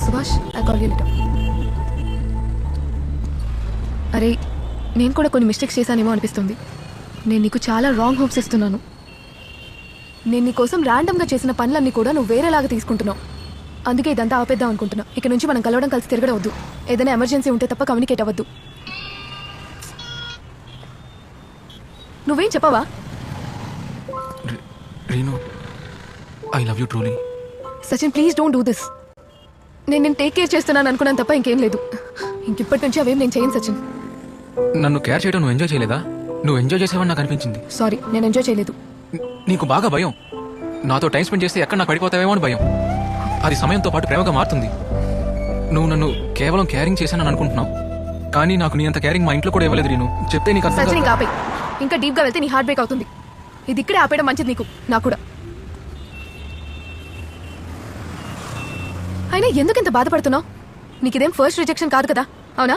Subhash, I call you later. అరే, నేను కూడా కొన్ని మిస్టేక్స్ చేశానేమో అనిపిస్తుంది. నేను నీకు చాలా రాంగ్ హోప్స్ ఇస్తున్నాను. నేను నీకోసం ర్యాండమ్గా చేసిన పనులన్నీ కూడా నువ్వు వేరేలాగా తీసుకుంటున్నావు. అందుకే ఇదంతా ఆపేద్దాం అనుకుంటున్నా. ఇక నుంచి మనం కలవడం, కలిసి తిరగడం వద్దు. ఏదైనా ఎమర్జెన్సీ ఉంటే తప్ప కమ్యూనికేట్ అవ్వద్దు. నువ్వేం చెప్పవా? Reenu, I love you truly. Sachin, please don't do this. నేను టేక్ కేర్ చేస్తున్నాను అనుకున్నాను తప్ప ఇంకేం లేదు. ఇంకిప్పటి నుంచి అవేం నేను చేయను సచిన్. నన్ను కేర్ చేయడం నువ్వు ఎంజాయ్ చేయలేదా? నువ్వు ఎంజాయ్ చేసావని నాకు అనిపించింది. సారీ, నేను ఎంజాయ్ చేయలేదు. నీకు బాగా భయం. నాతో టైం స్పెండ్ చేస్తే ఎక్కడ నాకు పడిపోతావేమో అని భయం. అది సమయంతో పాటు ప్రేమగా మారుతుంది. నువ్వు నన్ను కేవలం కేరింగ్ చేశానని అనుకుంటున్నావు, కానీ నాకు నీ అంత కేరింగ్ మా ఇంట్లో కూడా ఇవ్వలేదు. నేను చెప్తే నీకు అర్థం సచిన్, కాదు. ఇంకా ఆపేయ్. ఇంకా డీప్గా వెళ్తే నీ హార్ట్ బ్రేక్ అవుతుంది. ఇది ఇక్కడే ఆపేయడం మంచిది నీకు, నాకు కూడా. అయినా ఎందుకు ఇంత బాధపడుతున్నావు? నీకు ఇదేం ఫస్ట్ రిజెక్షన్ కాదు కదా, అవునా?